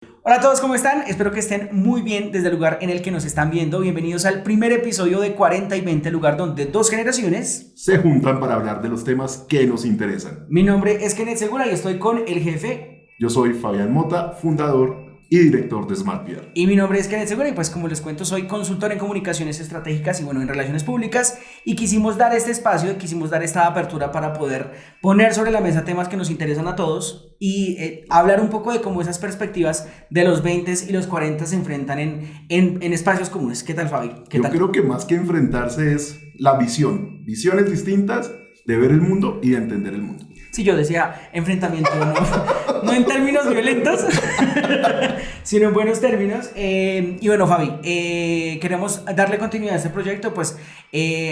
Hola a todos, ¿cómo están? Espero que estén muy bien desde el lugar en el que nos están viendo. Bienvenidos al primer episodio de 40 y 20, lugar donde dos generaciones se juntan para hablar de los temas que nos interesan. Mi nombre es Kenneth Segura y estoy con el jefe. Yo soy Fabián Mota, fundador y director de SmartPR. Y mi nombre es Kenneth Segura y pues como les cuento soy consultor en comunicaciones estratégicas y bueno, en relaciones públicas, y quisimos dar este espacio, quisimos dar esta apertura para poder poner sobre la mesa temas que nos interesan a todos y hablar un poco de cómo esas perspectivas de los 20 y los 40 se enfrentan en espacios comunes. ¿Qué tal, Fabi? ¿Qué tal? Yo creo que más que enfrentarse es la visión, visiones distintas de ver el mundo y de entender el mundo. Sí, yo decía enfrentamiento, no en términos violentos, sino en buenos términos. Y bueno, Fabi, queremos darle continuidad a este proyecto, pues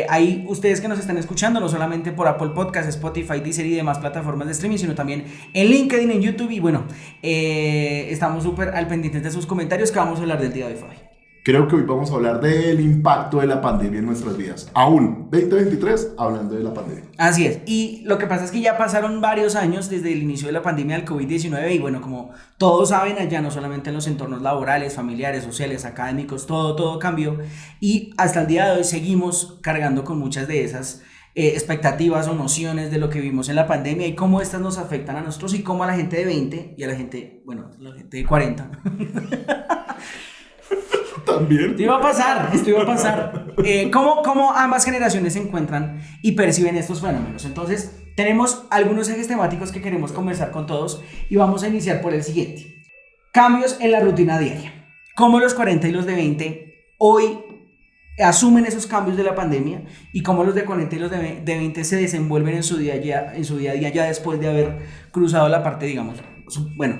ahí ustedes que nos están escuchando, no solamente por Apple Podcasts, Spotify, Deezer y demás plataformas de streaming, sino también en LinkedIn, en YouTube, y bueno, estamos súper al pendiente de sus comentarios que vamos a hablar del día de hoy, Fabi. Creo que hoy vamos a hablar del impacto de la pandemia en nuestras vidas. Aún 2023 hablando de la pandemia. Así es, y lo que pasa es que ya pasaron varios años desde el inicio de la pandemia del COVID-19 y bueno, como todos saben allá, no solamente en los entornos laborales, familiares, sociales, académicos, todo cambió, y hasta el día de hoy seguimos cargando con muchas de esas expectativas o nociones de lo que vimos en la pandemia y cómo estas nos afectan a nosotros y cómo a la gente de 20 y a la gente, bueno, la gente de 40. También. Esto iba a pasar. ¿Cómo ambas generaciones se encuentran y perciben estos fenómenos? Entonces, tenemos algunos ejes temáticos que queremos conversar con todos y vamos a iniciar por el siguiente. Cambios en la rutina diaria. ¿Cómo los 40 y los de 20 hoy asumen esos cambios de la pandemia y cómo los de 40 y los de 20 se desenvuelven en su día a día ya después de haber cruzado la parte, digamos, bueno,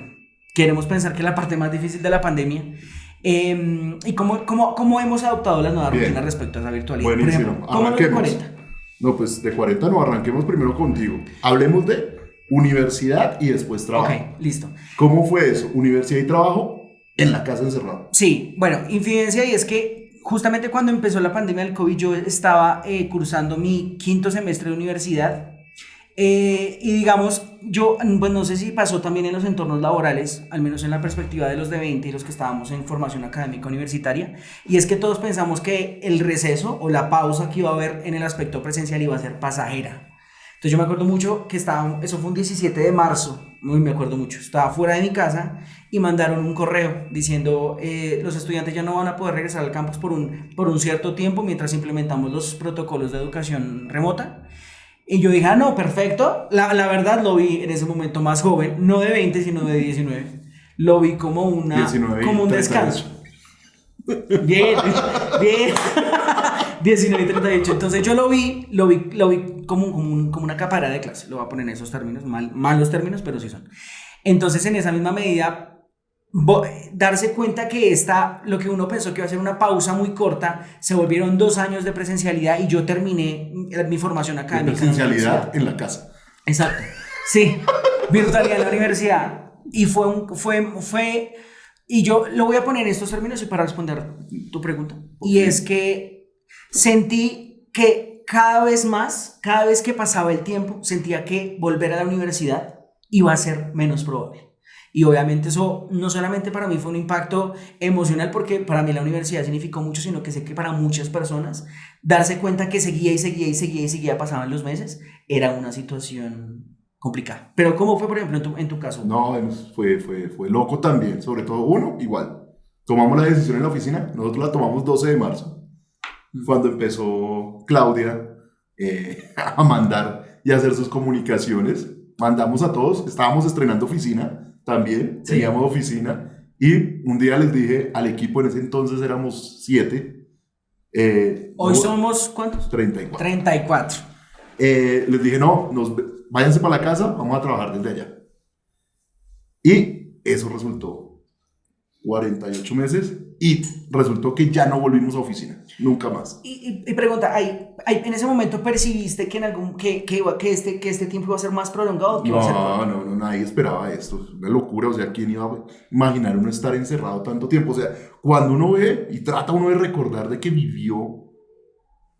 queremos pensar que la parte más difícil de la pandemia? ¿Y cómo hemos adoptado las nuevas rutinas respecto a esa virtualidad? Buenísimo. Por ejemplo, ¿cómo los de 40? No, pues de 40 no, arranquemos primero contigo. Hablemos de universidad y después trabajo. Ok, listo. ¿Cómo fue eso? Universidad y trabajo en la casa encerrado. Sí, bueno, infidencia, y es que justamente cuando empezó la pandemia del COVID yo estaba cursando mi quinto semestre de universidad. Y digamos, yo pues no sé si pasó también en los entornos laborales, al menos en la perspectiva de los de 20 y los que estábamos en formación académica universitaria, y es que todos pensamos que el receso o la pausa que iba a haber en el aspecto presencial iba a ser pasajera. Entonces yo me acuerdo mucho que eso fue un 17 de marzo, me acuerdo mucho, estaba fuera de mi casa y mandaron un correo diciendo los estudiantes ya no van a poder regresar al campus por un cierto tiempo mientras implementamos los protocolos de educación remota. Y yo dije, no, perfecto. La verdad lo vi en ese momento más joven, no de 20, sino de 19. Lo vi como un descanso. Bien, bien. 19 y 38. Entonces yo lo vi como una caparada de clase. Lo voy a poner en esos términos, malos términos, pero sí son. Entonces, en esa misma medida, darse cuenta que lo que uno pensó que iba a ser una pausa muy corta, se volvieron 2 años de presencialidad y yo terminé mi formación académica. De presencialidad en la casa. Exacto, sí, virtualidad en la universidad. Y y yo lo voy a poner en estos términos y para responder tu pregunta. Okay. Y es que sentí que cada vez que pasaba el tiempo, sentía que volver a la universidad iba a ser menos probable. Y obviamente eso no solamente para mí fue un impacto emocional, porque para mí la universidad significó mucho, sino que sé que para muchas personas darse cuenta que seguía, pasaban los meses, era una situación complicada. Pero ¿cómo fue, por ejemplo, en tu caso? No, fue loco también, sobre todo uno, igual. Tomamos la decisión en la oficina, nosotros la tomamos 12 de marzo, cuando empezó Claudia a mandar y a hacer sus comunicaciones. Mandamos a todos, estábamos estrenando oficina también, sí. Teníamos oficina, y un día les dije al equipo, en ese entonces éramos 7. Hoy somos, ¿cuántos? 34. Les dije, no, váyanse para la casa, vamos a trabajar desde allá. Y eso resultó 48 meses y resultó que ya no volvimos a oficina, nunca más. Y pregunta, ¿en ese momento percibiste que este tiempo iba a ser más prolongado? No, nadie esperaba esto, es una locura. O sea, ¿quién iba a imaginar uno estar encerrado tanto tiempo? O sea, cuando uno ve y trata uno de recordar de que vivió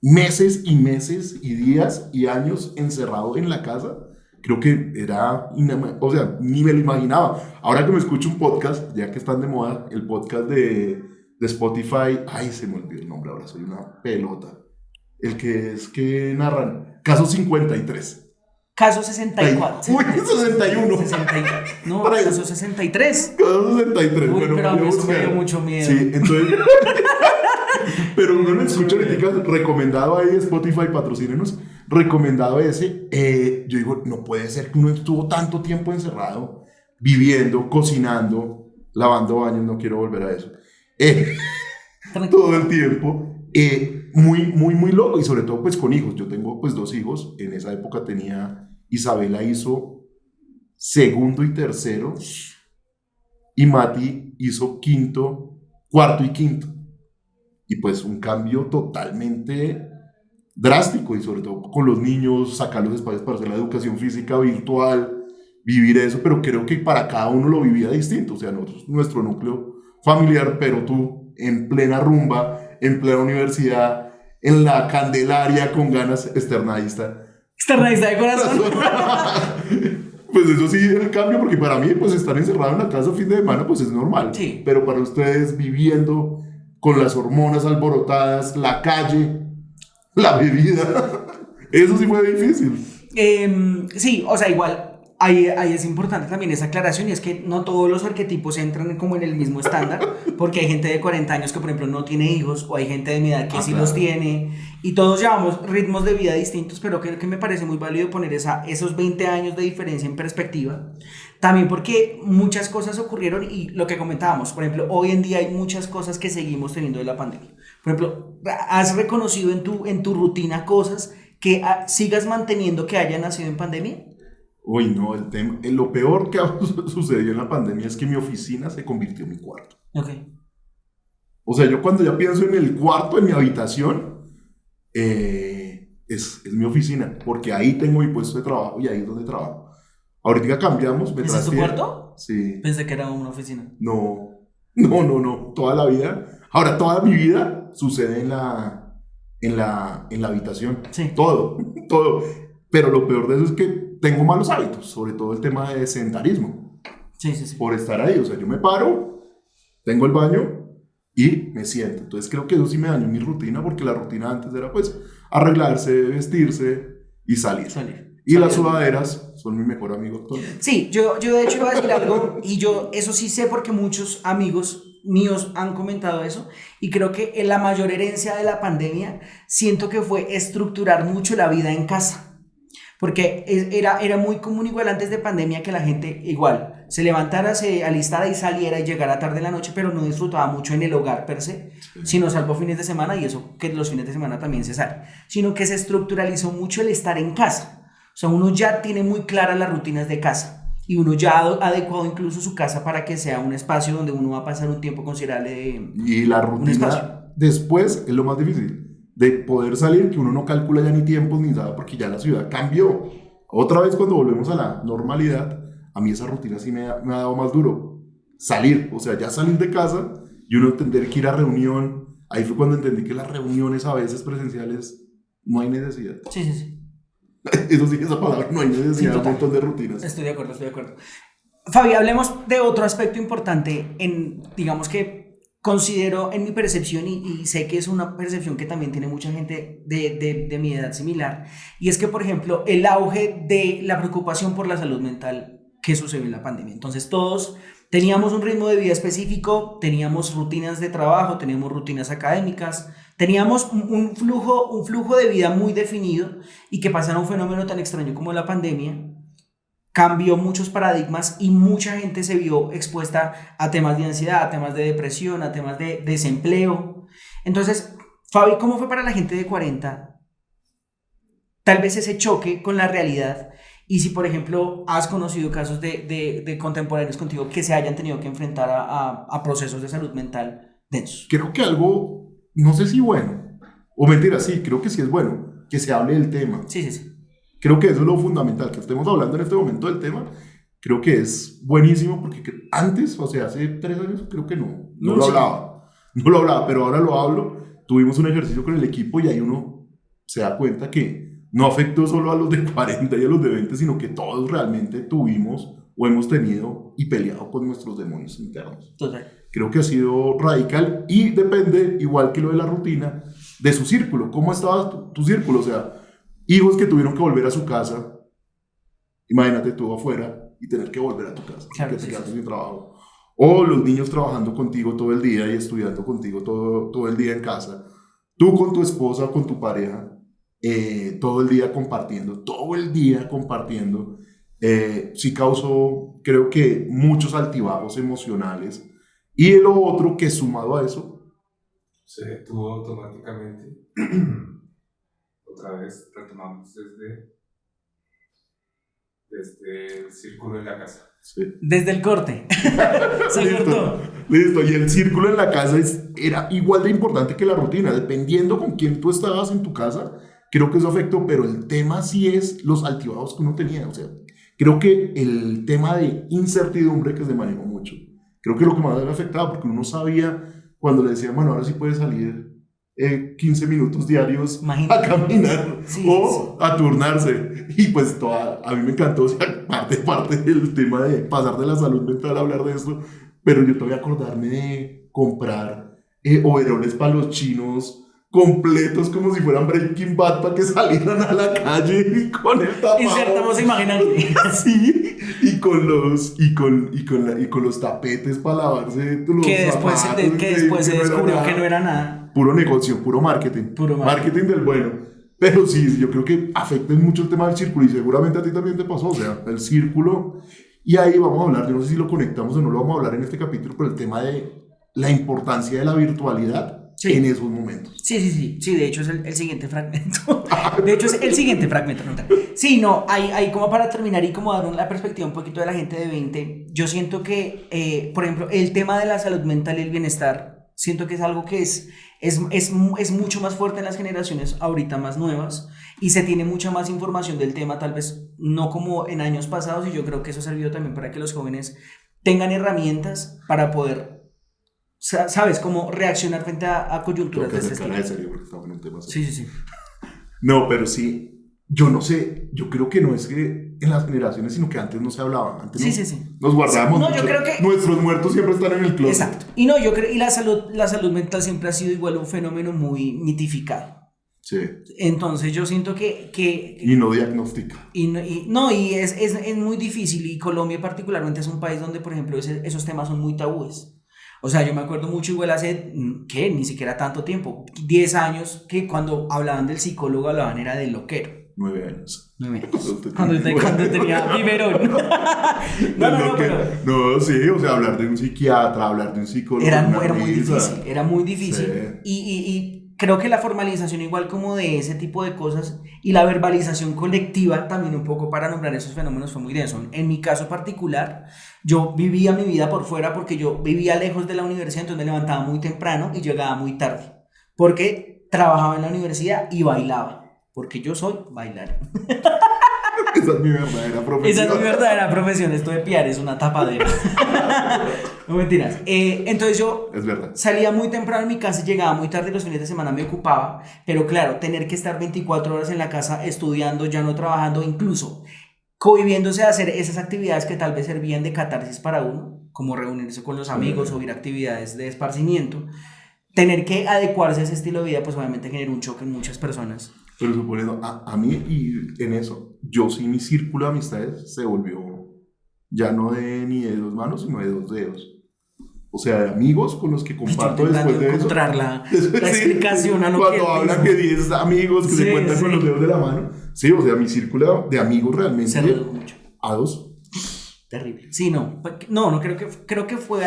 meses y días y años encerrado en la casa, creo que era, o sea, ni me lo imaginaba. Ahora que me escucho un podcast, ya que están de moda, el podcast de Spotify, ay, se me olvidó el nombre, ahora soy una pelota. El que es que narran, Caso 53. Caso 64. Uy, 61. 64. No, Por ahí. caso 63. Caso 63. Uy, Bueno, pero a mí voy a eso me dio buscar. mucho miedo. Sí, entonces. Pero uno lo escucha ahorita recomendado ahí, Spotify, patrocínenos. Recomendado ese. Yo digo, no puede ser que uno estuvo tanto tiempo encerrado, viviendo, cocinando, lavando baños, no quiero volver a eso. Todo el tiempo. Muy loco, y sobre todo pues con hijos. Yo tengo pues 2 hijos. En esa época tenía, Isabela hizo segundo y tercero, y Mati hizo cuarto y quinto. Y pues un cambio totalmente drástico, y sobre todo con los niños, sacar los espacios para hacer la educación física virtual, vivir eso, pero creo que para cada uno lo vivía distinto. O sea, nosotros, nuestro núcleo familiar, pero tú en plena rumba, en plena universidad, en la Candelaria con ganas, externadista. Externadista de corazón. Pues eso sí, el cambio, porque para mí, pues estar encerrado en la casa fin de semana, pues es normal. Sí. Pero para ustedes, viviendo con las hormonas alborotadas, la calle, la bebida, eso sí fue difícil. Sí, o sea, igual. Ahí es importante también esa aclaración, y es que no todos los arquetipos entran como en el mismo estándar, porque hay gente de 40 años que por ejemplo no tiene hijos, o hay gente de mi edad que sí claro. los tiene, y todos llevamos ritmos de vida distintos, pero creo que me parece muy válido poner esos 20 años de diferencia en perspectiva, también porque muchas cosas ocurrieron, y lo que comentábamos, por ejemplo, hoy en día hay muchas cosas que seguimos teniendo de la pandemia. Por ejemplo, ¿has reconocido en tu rutina cosas que sigas manteniendo que hayan nacido en pandemia? Uy, no, lo peor que sucedió en la pandemia es que mi oficina se convirtió en mi cuarto. Ok. O sea, yo cuando ya pienso en el cuarto, en mi habitación, es mi oficina, porque ahí tengo mi puesto de trabajo y ahí es donde trabajo. Ahorita cambiamos, me ¿Ese es tu trasteé. cuarto? Sí. Pensé que era una oficina. No, toda la vida. Ahora, toda mi vida sucede en la habitación. Sí. Todo. Pero lo peor de eso es que tengo malos hábitos, sobre todo el tema de sedentarismo. Sí. Por estar ahí, o sea, yo me paro, tengo el baño y me siento. Entonces creo que eso sí me dañó mi rutina, porque la rutina antes era pues arreglarse, vestirse y salir. Y las sudaderas son mi mejor amigo actualmente. Sí, yo de hecho iba a decir algo, y yo eso sí sé porque muchos amigos míos han comentado eso, y creo que la mayor herencia de la pandemia siento que fue estructurar mucho la vida en casa. Porque era muy común igual antes de pandemia que la gente igual se levantara, se alistara y saliera y llegara tarde en la noche, pero no disfrutaba mucho en el hogar per se, sino salvo fines de semana, y eso que los fines de semana también se sale, sino que se estructuralizó mucho el estar en casa. O sea, uno ya tiene muy claras las rutinas de casa, y uno ya ha adecuado incluso su casa para que sea un espacio donde uno va a pasar un tiempo considerable. Y la rutina después es lo más difícil, de poder salir, que uno no calcula ya ni tiempos ni nada, porque ya la ciudad cambió. Otra vez, cuando volvemos a la normalidad, a mí esa rutina sí me ha dado más duro. Salir, o sea, ya salir de casa y uno entender que ir a reunión. Ahí fue cuando entendí que las reuniones a veces presenciales no hay necesidad. Sí. Eso sí, esa palabra, no hay necesidad, Sí, un montón de rutinas. Estoy de acuerdo. Fabi, hablemos de otro aspecto importante digamos que considero en mi percepción, y sé que es una percepción que también tiene mucha gente de mi edad similar, y es que, por ejemplo, el auge de la preocupación por la salud mental que sucedió en la pandemia. Entonces todos teníamos un ritmo de vida específico, teníamos rutinas de trabajo, teníamos rutinas académicas, teníamos un flujo de vida muy definido, y que pasara un fenómeno tan extraño como la pandemia cambió muchos paradigmas, y mucha gente se vio expuesta a temas de ansiedad, a temas de depresión, a temas de desempleo. Entonces, Fabi, ¿cómo fue para la gente de 40? Tal vez ese choque con la realidad, y si por ejemplo has conocido casos de contemporáneos contigo que se hayan tenido que enfrentar a procesos de salud mental densos. Creo que algo, no sé si bueno, o mentira, sí, creo que sí es bueno, que se hable del tema. Sí. Creo que eso es lo fundamental, que estemos hablando en este momento del tema. Creo que es buenísimo, porque antes, o sea, hace 3 años, creo que no lo hablaba, pero ahora lo hablo. Tuvimos un ejercicio con el equipo y ahí uno se da cuenta que no afectó solo a los de 40 y a los de 20, sino que todos realmente tuvimos o hemos tenido y peleado con nuestros demonios internos. Total. Creo que ha sido radical y depende, igual que lo de la rutina, de su círculo. ¿Cómo estaba tu círculo? O sea, hijos que tuvieron que volver a su casa, imagínate tú afuera y tener que volver a tu casa, claro, que te quedaste sin trabajo. O los niños trabajando contigo todo el día y estudiando contigo todo el día en casa. Tú con tu esposa, con tu pareja, todo el día compartiendo, sí causó, creo que, muchos altibajos emocionales. Y lo otro que sumado a eso, se detuvo automáticamente. Otra vez retomamos desde el círculo en la casa. sí. Desde el corte. Se cortó. Listo, y el círculo en la casa era igual de importante que la rutina, dependiendo con quién tú estabas en tu casa, creo que eso afectó, pero el tema sí es los altibajos que uno tenía, o sea, creo que el tema de incertidumbre que se manejó mucho, creo que lo que más le afectaba, porque uno no sabía cuando le decían, bueno, ahora sí puede salir 15 minutos diarios Imagínate. a caminar Sí, o a turnarse. Y pues a mí me encantó, o sea, parte del tema de pasar de la salud mental a hablar de esto, pero yo todavía acordarme de comprar overoles para los chinos completos como si fueran Breaking Bad para que salieran a la calle con el tapabocas. Insertamos imaginante. Sí, y con los tapetes para lavarse los Que después, zapatos, que después se no era descubrió nada. que no era nada. Puro negocio, puro marketing. Marketing del bueno. Pero sí, yo creo que afecta mucho el tema del círculo y seguramente a ti también te pasó, o sea, el círculo. Y ahí vamos a hablar, yo no sé si lo conectamos o no lo vamos a hablar en este capítulo, pero el tema de la importancia de la virtualidad en esos momentos. Sí, de hecho es el siguiente fragmento. No. Sí, no, hay como para terminar y como dar la perspectiva un poquito de la gente de 20, yo siento que, por ejemplo, el tema de la salud mental y el bienestar, siento que es algo que es mucho más fuerte en las generaciones ahorita más nuevas y se tiene mucha más información del tema, tal vez no como en años pasados, y yo creo que eso ha servido también para que los jóvenes tengan herramientas para poder, ¿sabes?, como reaccionar frente a coyunturas de este estilo. Sí. No, pero sí, yo no sé, yo creo que no es que en las generaciones, sino que antes no se hablaba. Antes sí. Nos guardábamos. No, yo creo que nuestros muertos siempre están en el closet. Exacto. Y no, yo creo, y la salud mental siempre ha sido igual un fenómeno muy mitificado. Sí. Entonces yo siento que y no diagnostica. Y es muy difícil, y Colombia particularmente es un país donde, por ejemplo, esos temas son muy tabúes. O sea, yo me acuerdo mucho igual hace, ¿qué? Ni siquiera tanto tiempo, 10 años, que cuando hablaban del psicólogo hablaban era del loquero. 9 años. Cuando tenía biberón. No, sí, o sea, hablar de un psiquiatra, hablar de un psicólogo. Era muy difícil. Sí. Y creo que la formalización igual como de ese tipo de cosas y la verbalización colectiva también un poco para nombrar esos fenómenos fue muy denso. En mi caso particular, yo vivía mi vida por fuera porque yo vivía lejos de la universidad, entonces me levantaba muy temprano y llegaba muy tarde porque trabajaba en la universidad y bailaba. Porque yo soy bailarín. Esa es mi verdadera profesión. Esto de piar es una tapadera. No mentiras. Entonces yo salía muy temprano en mi casa y llegaba muy tarde, y los fines de semana me ocupaba. Pero claro, tener que estar 24 horas en la casa estudiando, ya no trabajando, incluso conviviéndose a hacer esas actividades que tal vez servían de catarsis para uno, como reunirse con los amigos o ir a actividades de esparcimiento. Tener que adecuarse a ese estilo de vida, pues obviamente genera un choque en muchas personas. Pero suponiendo, a mí y en eso, yo sí, mi círculo de amistades se volvió ya no ni de 2 manos, sino de 2 dedos. O sea, de amigos con los que comparto después de eso. Encontrar la explicación a lo cuando hablan que 10 amigos que se cuentan con los dedos de la mano. Sí, o sea, mi círculo de amigos realmente se redujo mucho. A 2. Terrible. Sí, no creo que fue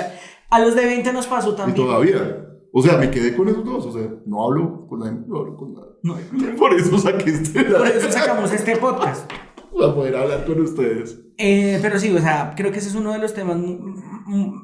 a los de 20 nos pasó también. Y todavía. O sea, me quedé con esos 2, o sea, no hablo con nadie, no hablo con nada. No. Por eso sacamos este podcast. Para poder hablar con ustedes. Pero sí, o sea, creo que ese es uno de los temas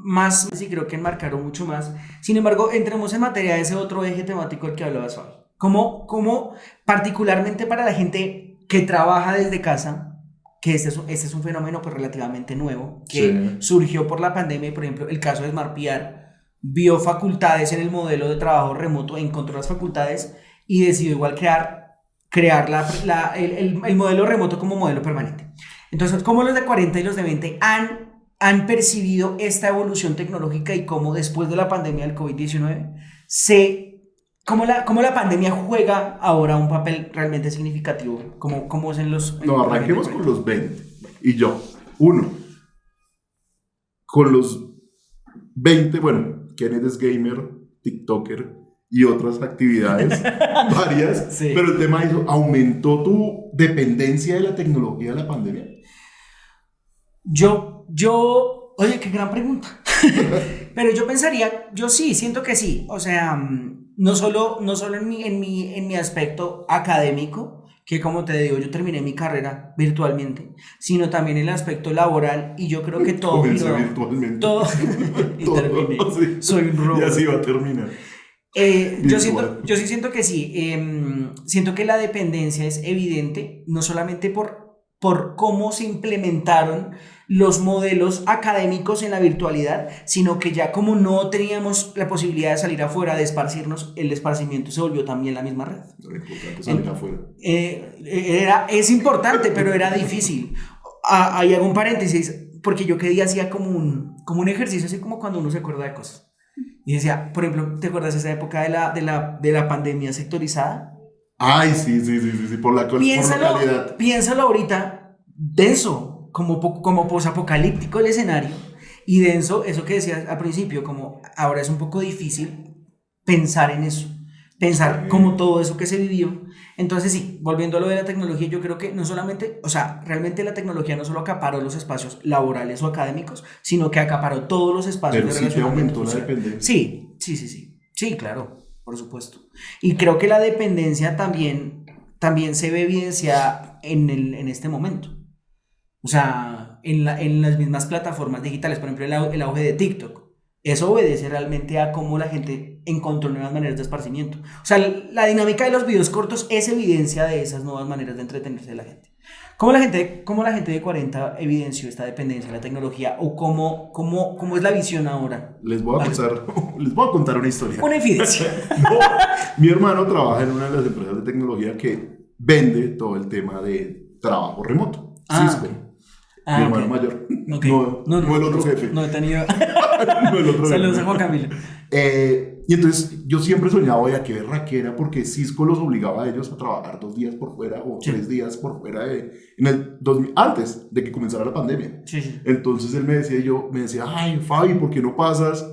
más, sí, creo que enmarcaron mucho más. Sin embargo, entremos en materia de ese otro eje temático del que hablabas hoy. Como particularmente para la gente que trabaja desde casa, que este es un fenómeno pues relativamente nuevo, que surgió por la pandemia, y por ejemplo, el caso de SmartPR, vio facultades en el modelo de trabajo remoto, encontró las facultades y decidió igual crear crear el modelo remoto como modelo permanente. Entonces, ¿cómo los de 40 y los de 20 han percibido esta evolución tecnológica y cómo después de la pandemia del COVID-19 cómo la pandemia juega ahora un papel realmente significativo? ¿Cómo es en los... No, arranquemos con los 20. Y yo, uno, con los 20, bueno, Kenneth es gamer, TikToker y otras actividades varias, Sí. pero el tema es, ¿aumentó tu dependencia de la tecnología de la pandemia? Oye, qué gran pregunta. Pero yo pensaría, yo sí, siento que sí. O sea, no solo en mi aspecto académico, que como te digo, yo terminé mi carrera virtualmente, sino también en el aspecto laboral, y yo creo que todo Comencé giró- virtualmente. todo y Todo, terminé. sí. Soy un robot. Y así va a terminar. Yo sí siento que sí. Siento que la dependencia es evidente, no solamente por cómo se implementaron los modelos académicos en la virtualidad, sino que ya como no teníamos la posibilidad de salir afuera, de esparcirnos, el esparcimiento se volvió también la misma red. Lo importante es salir afuera. Es importante, pero era difícil. Ahí hago un paréntesis, porque yo que día hacía como un ejercicio, así como cuando uno se acuerda de cosas. Y decía, por ejemplo, ¿te acuerdas de esa época de la pandemia sectorizada? Ay, sí, por la calidad. Piénsalo ahorita, denso, como posapocalíptico el escenario, y denso, eso que decías al principio, como ahora es un poco difícil pensar en eso, pensar como todo eso que se vivió. Entonces sí, volviendo a lo de la tecnología, yo creo que no solamente, o sea, realmente la tecnología no solo acaparó los espacios laborales o académicos, sino que acaparó todos los espacios Pero de sí te relacionamiento aumentó la social. dependencia. Sí, claro, por supuesto. Y creo que la dependencia también se ve evidenciada en este momento. O sea, en las mismas plataformas digitales, por ejemplo, el auge de TikTok. Eso obedece realmente a cómo la gente encontró nuevas maneras de esparcimiento. O sea, la dinámica de los videos cortos es evidencia de esas nuevas maneras de entretenerse de la gente. ¿Cómo la gente de 40 evidenció esta dependencia de la tecnología? ¿O cómo es la visión ahora? Les voy a contar una historia. Una evidencia. No, mi hermano trabaja en una de las empresas de tecnología que vende todo el tema de trabajo remoto. Cisco. Ok. Mi hermano Ok. mayor. Ok. No el otro jefe. No he tenido. No el otro Saludos jefe. a Juan Camilo. Y entonces yo siempre soñaba, oye, qué berraquera, porque Cisco los obligaba a ellos a trabajar 2 días por fuera o Sí. 3 días por fuera antes de que comenzara la pandemia. Sí. Entonces él me decía, ay, Fabi, ¿por qué no pasas?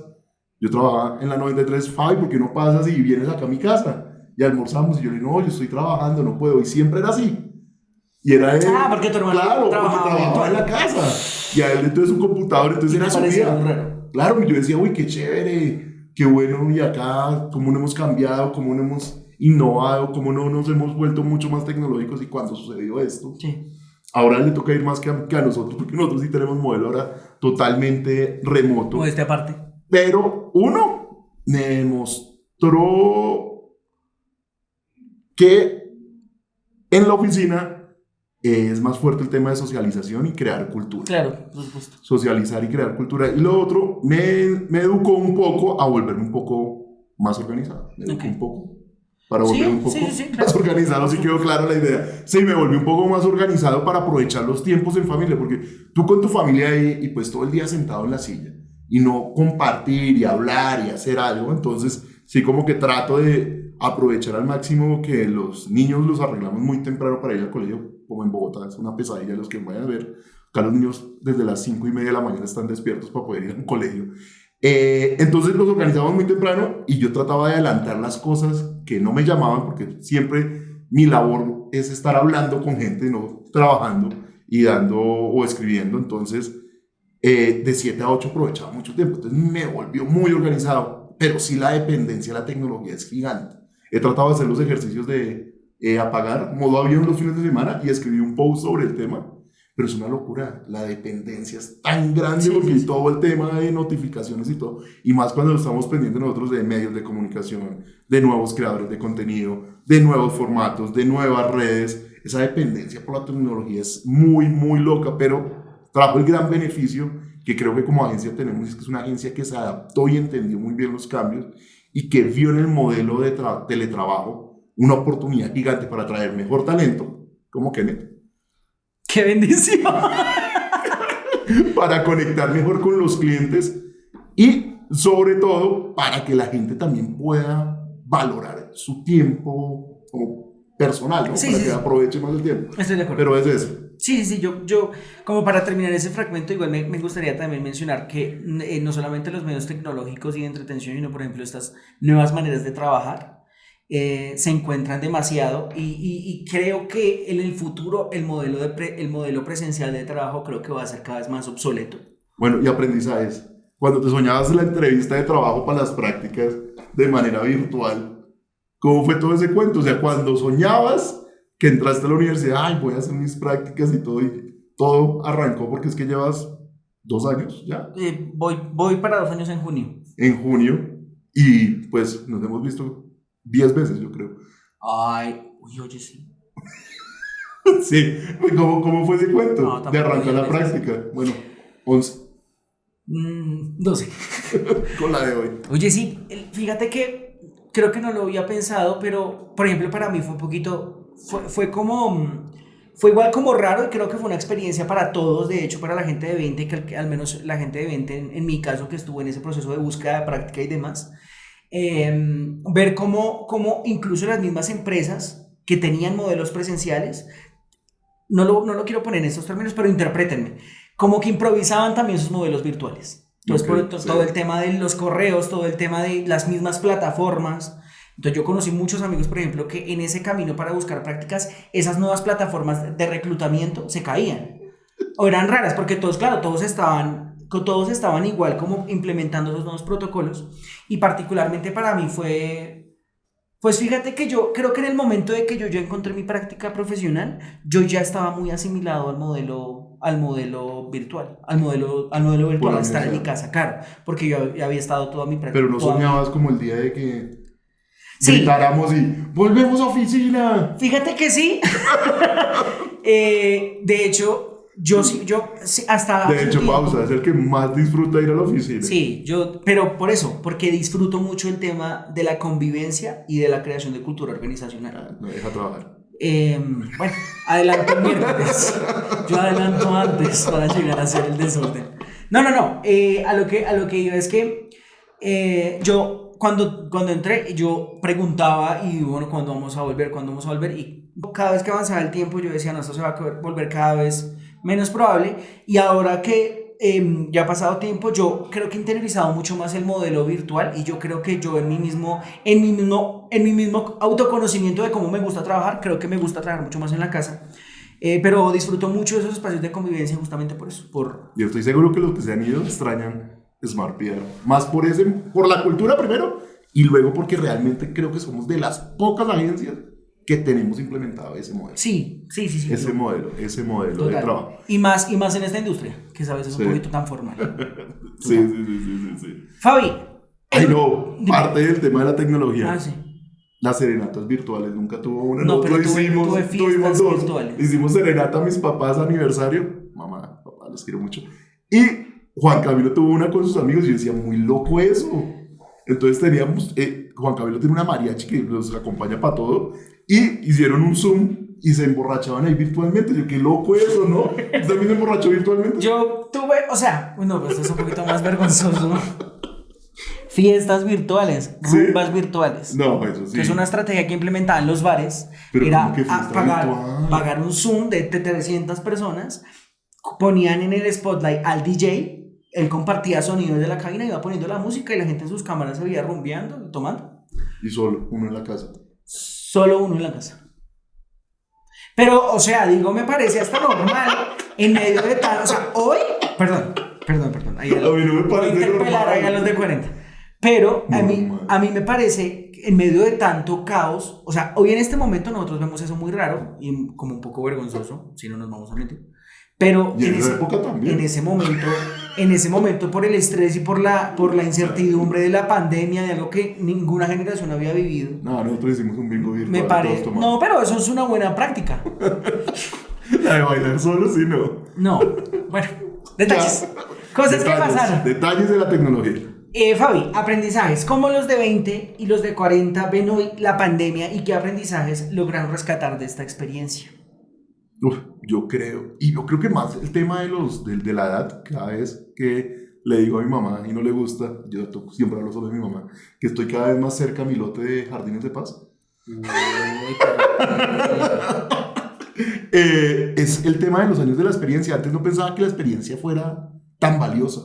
Yo trabajaba en la 93, Fabi, ¿por qué no pasas y vienes acá a mi casa? Y almorzamos, y yo le digo, no, yo estoy trabajando, no puedo, y siempre era así. Y era él. Porque tu hermano Claro, porque trabajaba trabajaba en la casa. Y a él entonces su computador, entonces era su parecía vida. raro. Claro, y yo decía, uy, qué chévere, qué bueno, y acá, cómo no hemos cambiado, cómo no hemos innovado, cómo no nos hemos vuelto mucho más tecnológicos. Y cuando sucedió esto, Sí. ahora le toca ir más que a nosotros, porque nosotros sí tenemos modelo ahora totalmente remoto. Modestia aparte. Pero uno me mostró que en la oficina es más fuerte el tema de socialización y crear cultura. Claro, por supuesto. Socializar y crear cultura. Y lo otro, me educó un poco a volverme un poco más organizado. Me educó Ok. un poco para volverme un poco sí, más claro. organizado, si quedó clara la idea. Sí, me volví un poco más organizado para aprovechar los tiempos en familia, porque tú con tu familia ahí y pues todo el día sentado en la silla y no compartir y hablar y hacer algo, entonces sí como que trato de aprovechar al máximo que los niños los arreglamos muy temprano para ir al colegio, como en Bogotá, es una pesadilla los que vayan a ver. Acá los niños desde las 5:30 de la mañana están despiertos para poder ir a un colegio. Entonces los organizamos muy temprano y yo trataba de adelantar las cosas que no me llamaban, porque siempre mi labor es estar hablando con gente, no trabajando y dando o escribiendo. Entonces de 7 a 8 aprovechaba mucho tiempo, entonces me volvió muy organizado, pero sí la dependencia de la tecnología es gigante. He tratado de hacer los ejercicios de apagar modo avión los fines de semana y escribir un post sobre el tema, pero es una locura, la dependencia es tan grande, Sí, porque sí, sí. todo el tema de notificaciones y todo, y más cuando estamos pendientes nosotros de medios de comunicación, de nuevos creadores de contenido, de nuevos formatos, de nuevas redes, esa dependencia por la tecnología es muy, muy loca, pero trajo el gran beneficio que creo que como agencia tenemos, es que es una agencia que se adaptó y entendió muy bien los cambios y que vio en el modelo de teletrabajo una oportunidad gigante para atraer mejor talento, como Kenneth, ¡Qué bendición! para conectar mejor con los clientes y sobre todo para que la gente también pueda valorar su tiempo como personal, ¿no? Sí, Para sí, que sí. aproveche más el tiempo. Estoy de acuerdo. Pero es eso. Sí, sí, sí, yo, como para terminar ese fragmento, igual me gustaría también mencionar que no solamente los medios tecnológicos y de entretención, sino por ejemplo estas nuevas maneras de trabajar se encuentran demasiado y creo que en el futuro el modelo presencial de trabajo creo que va a ser cada vez más obsoleto. Bueno, y aprendizajes. Cuando te soñabas la entrevista de trabajo para las prácticas de manera virtual, ¿cómo fue todo ese cuento? O sea, cuando soñabas que entraste a la universidad, ay, voy a hacer mis prácticas y todo arrancó porque es que llevas 2 años ya, Voy para 2 años en junio. en junio, y pues nos hemos visto 10 veces, yo creo. Ay, uy, oye, sí. Sí, ¿cómo fue ese cuento? No, tampoco de arrancar 10 la veces. práctica. Bueno, 11 12. con la de hoy. Oye, sí, fíjate que creo que no lo había pensado, pero por ejemplo para mí fue un poquito, fue como, fue igual como raro y creo que fue una experiencia para todos, de hecho para la gente de 20, que al menos la gente de 20 en mi caso que estuvo en ese proceso de búsqueda de práctica y demás, ver cómo incluso las mismas empresas que tenían modelos presenciales, no lo quiero poner en estos términos, pero interprétenme, como que improvisaban también sus modelos virtuales. Entonces, Ok, todo sí. el tema de los correos, todo el tema de las mismas plataformas. Entonces, yo conocí muchos amigos, por ejemplo, que en ese camino para buscar prácticas, esas nuevas plataformas de reclutamiento se caían. O eran raras, porque todos, claro, todos estaban igual como implementando esos nuevos protocolos. Y particularmente para mí pues fíjate que yo creo que en el momento de que yo ya encontré mi práctica profesional, yo ya estaba muy asimilado al modelo virtual, al modelo Por virtual, la a estar en mi universidad. casa, claro, porque yo ya había estado toda mi práctica. Pero no soñabas como el día de que Sí, gritáramos y ¡volvemos a oficina! fíjate que sí. De hecho, yo sí, hasta... De hace un hecho, tiempo- pausa, es el que más disfruta ir a la oficina. Sí, pero por eso, porque disfruto mucho el tema de la convivencia y de la creación de cultura organizacional. Ah, no deja trabajar. Bueno, adelanto el miércoles. Yo adelanto antes para llegar a hacer el desorden. No. A lo que iba es que yo cuando entré, yo preguntaba y bueno, ¿cuándo vamos a volver? ¿Cuándo vamos a volver? Y cada vez que avanzaba el tiempo, yo decía, no, esto se va a volver cada vez menos probable. Y ahora que ya ha pasado tiempo, yo creo que he interiorizado mucho más el modelo virtual y yo creo que yo en mi mismo autoconocimiento de cómo me gusta trabajar, creo que me gusta trabajar mucho más en la casa. Pero disfruto mucho de esos espacios de convivencia justamente por eso, Y estoy seguro que los que se han ido extrañan Smart PR. Más por la cultura primero y luego porque realmente creo que somos de las pocas agencias que tenemos implementado ese modelo. Sí. Ese modelo de Total. trabajo. Y más en esta industria, que sabes es un Sí. poquito tan formal. Sí. Fabi. Ay, no, Dime. parte del tema de la tecnología. Ah, sí. Las serenatas virtuales, nunca tuvo una. No, Nosotros pero tuve fiestas tuvimos 2. virtuales. Hicimos serenata a mis papás aniversario. Mamá, papá, los quiero mucho. Y Juan Camilo tuvo una con sus amigos y yo decía, muy loco eso. Entonces teníamos, Juan Camilo tiene una mariachi que los acompaña para todo y hicieron un Zoom y se emborrachaban ahí virtualmente. Yo, qué loco eso, ¿no? ¿Usted también se emborrachó virtualmente? Yo tuve, o sea, no, pues esto es un poquito más vergonzoso. Fiestas virtuales, ¿Sí? rumbas virtuales. No, eso sí. Que es una estrategia que implementaban los bares. Pero Era ¿cómo que fiesta virtual? pagar un Zoom de 300 personas, ponían en el spotlight al DJ, él compartía sonidos de la cabina, iba poniendo la música y la gente en sus cámaras se veía rumbeando y tomando. Y solo, uno en la casa. Solo uno en la casa. Pero, o sea, digo, me parece hasta normal en medio de tal, o sea, hoy, perdón, ahí A mí no me voy a parece interpelar ahí a los de 40. Pero Normal. a mí me parece, en medio de tanto caos, o sea, hoy en este momento nosotros vemos eso muy raro y como un poco vergonzoso, si no nos vamos a mentir. Pero Y en esa época también. en ese momento por el estrés y por la incertidumbre de la pandemia, de algo que ninguna generación había vivido, No, nosotros hicimos un bingo virtual. me todos parece. tomando. No, pero eso es una buena práctica. La de bailar solo, sí, no. No, bueno, detalles. Ya. Cosas que pasaron. Detalles de la tecnología. Fabi, aprendizajes. ¿Cómo los de 20 y los de 40 ven hoy la pandemia y qué aprendizajes lograron rescatar de esta experiencia? Uf, yo creo que más el tema de la edad, cada vez que le digo a mi mamá y no le gusta, siempre hablo solo de mi mamá, que estoy cada vez más cerca a mi lote de Jardines de Paz. Uy, Es el tema de los años de la experiencia. Antes no pensaba que la experiencia fuera tan valiosa.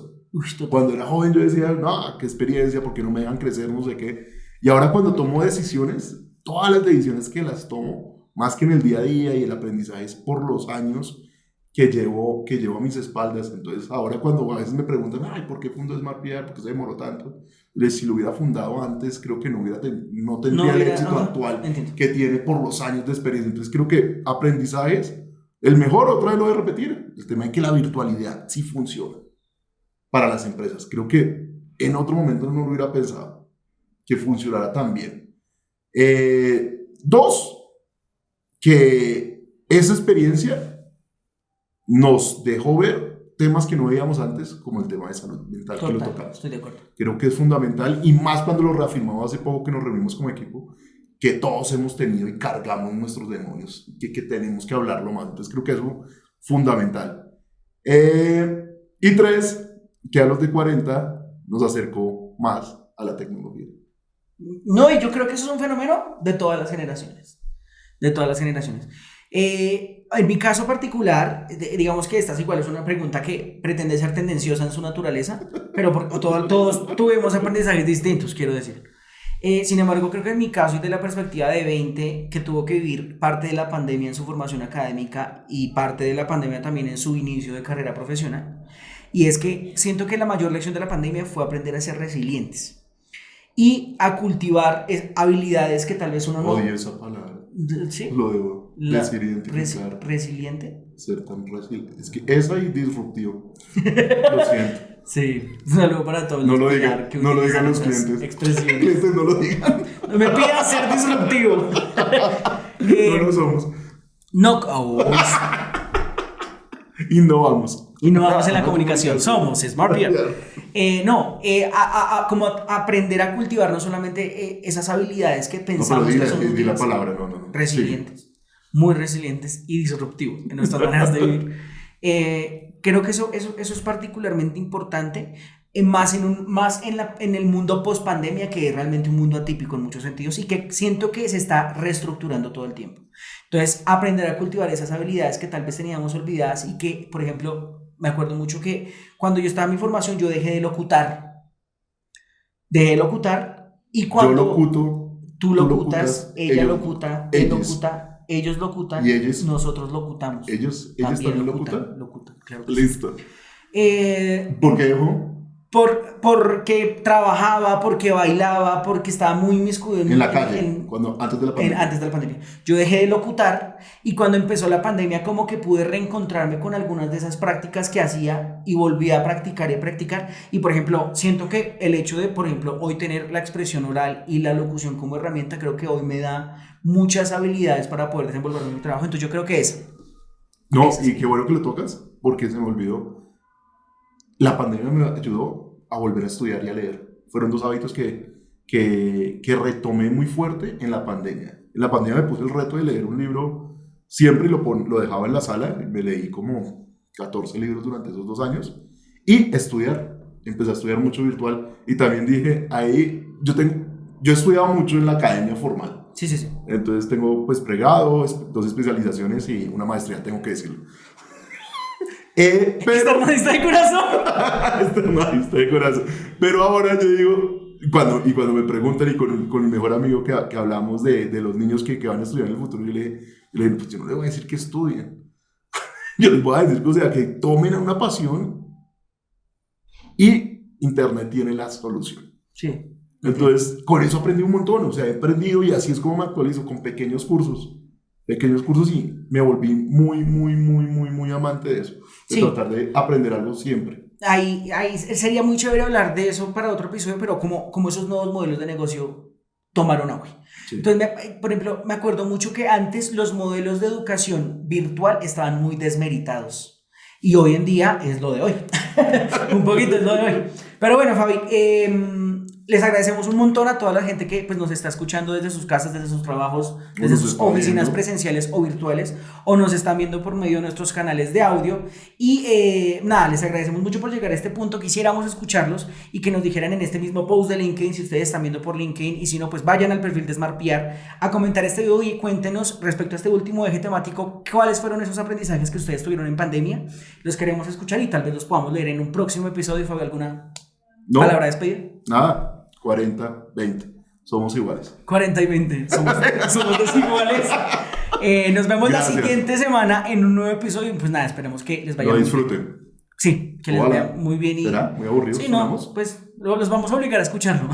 total. Cuando era joven yo decía, no, qué experiencia, porque no me dejan crecer, no sé qué. Y ahora cuando tomo decisiones, todas las decisiones que las tomo, más que en el día a día y el aprendizaje, es por los años que llevo a mis espaldas. Entonces ahora cuando a veces me preguntan, ay, ¿por qué fundó SmartVR? ¿Por qué se demoró tanto? Si lo hubiera fundado antes, creo que no tendría el éxito actual entiendo. que tiene por los años de experiencia. Entonces creo que aprendizajes, el mejor, otra vez lo voy a repetir, el tema de que la virtualidad sí funciona para las empresas. Creo que en otro momento no lo hubiera pensado que funcionara tan bien. Dos, que esa experiencia nos dejó ver temas que no veíamos antes, como el tema de salud mental, que lo Total, tocamos. estoy de acuerdo. Creo que es fundamental, y más cuando lo reafirmamos hace poco que nos reunimos como equipo, que todos hemos tenido y cargamos nuestros demonios, que tenemos que hablarlo más. Entonces creo que eso es fundamental. Y tres, que a los de 40 nos acercó más a la tecnología. No, y yo creo que eso es un fenómeno de todas las generaciones. De todas las generaciones. En mi caso particular, digamos que esta es igual, es una pregunta que pretende ser tendenciosa en su naturaleza, pero todos tuvimos aprendizajes distintos, quiero decir. Sin embargo, creo que en mi caso y de la perspectiva de 20, que tuvo que vivir parte de la pandemia en su formación académica y parte de la pandemia también en su inicio de carrera profesional, y es que siento que la mayor lección de la pandemia fue aprender a ser resilientes y a cultivar habilidades que tal vez uno no... Odio esa palabra. ¿Sí? Lo debo decir, identificar. ¿Resiliente? Ser tan resiliente. Es que esa y disruptivo. Lo siento. Sí, un saludo para todos. No los lo digan, que no lo utilizan digan los esas clientes. expresiones. Clientes no lo digan. No me pidas ser disruptivo. No lo somos. No, Innovamos. innovamos en la comunicación. Somos Smart Beer. Como aprender a cultivar no solamente esas habilidades que No, pensamos pero que son di la útiles, palabra, no. resilientes, muy resilientes y disruptivos en nuestras maneras de vivir. Creo que eso es particularmente importante, más en el mundo post pandemia, que es realmente un mundo atípico en muchos sentidos y que siento que se está reestructurando todo el tiempo. Entonces, aprender a cultivar esas habilidades que tal vez teníamos olvidadas y que, por ejemplo, me acuerdo mucho que cuando yo estaba en mi formación yo dejé de locutar y cuando Yo locuto, tú locutas, ella locuta, él ellos. locuta, ellos locutan, Y ellos. nosotros locutamos. Ellos también locutan. Locutan, claro que sí. Listo. Eh, ¿Por qué dejó? porque trabajaba, porque bailaba, porque estaba muy inmiscuido En la calle, antes de la pandemia. antes de la pandemia. Yo dejé de locutar y cuando empezó la pandemia como que pude reencontrarme con algunas de esas prácticas que hacía y volví a practicar y a practicar. Y por ejemplo, siento que el hecho de, por ejemplo, hoy tener la expresión oral y la locución como herramienta, creo que hoy me da muchas habilidades para poder desenvolverme en mi trabajo. Entonces yo creo que eso. No, Eso y sí. qué bueno que lo tocas, porque se me olvidó. La pandemia me ayudó a volver a estudiar y a leer. Fueron dos hábitos que retomé muy fuerte en la pandemia. En la pandemia me puse el reto de leer un libro siempre y lo dejaba en la sala. Me leí como 14 libros durante esos 2 años. Y estudiar. Empecé a estudiar mucho virtual. Y también dije, ahí yo he estudiado mucho en la academia formal. Sí. Entonces tengo pues pregrado, 2 especializaciones y una maestría, tengo que decirlo. Pero Externalista de corazón. externalista de corazón. Pero ahora yo digo, cuando me preguntan y con mi mejor amigo que hablamos de los niños que van a estudiar en el futuro, yo le digo, pues yo no les voy a decir que estudien. Yo les voy a decir, o sea, que tomen una pasión y Internet tiene la solución. Sí. Entonces, con eso aprendí un montón, o sea, he aprendido y así es como me actualizo, con pequeños cursos y me volví muy amante de eso, de Sí. tratar de aprender algo siempre. Ahí sería muy chévere hablar de eso para otro episodio, pero como esos nuevos modelos de negocio tomaron auge. Sí. Entonces, por ejemplo, me acuerdo mucho que antes los modelos de educación virtual estaban muy desmeritados. y hoy en día es lo de hoy. Un poquito es lo de hoy. Pero bueno, Fabi, les agradecemos un montón a toda la gente que pues, nos está escuchando desde sus casas, desde sus trabajos, desde sus oficinas presenciales o virtuales, o nos están viendo por medio de nuestros canales de audio. Y nada, les agradecemos mucho por llegar a este punto. Quisiéramos escucharlos y que nos dijeran en este mismo post de LinkedIn, si ustedes están viendo por LinkedIn, y si no, pues vayan al perfil de SmartPR a comentar este video y cuéntenos respecto a este último eje temático, cuáles fueron esos aprendizajes que ustedes tuvieron en pandemia. Los queremos escuchar y tal vez los podamos leer en un próximo episodio. Fabi, ¿alguna palabra de despedida? Nada. 40, 20. Somos iguales. 40 y 20. Somos desiguales. Nos vemos la siguiente semana en un nuevo episodio. Pues nada, esperemos que les vaya Lo muy disfruten. bien. Sí, que les vaya muy bien. Y... ¿Será? Muy aburrido. Sí, no, pues los vamos a obligar a escucharlo.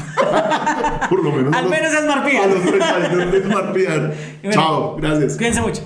Por lo menos. Al menos es A los 32 de SmartPR. Chao, gracias. Cuídense mucho.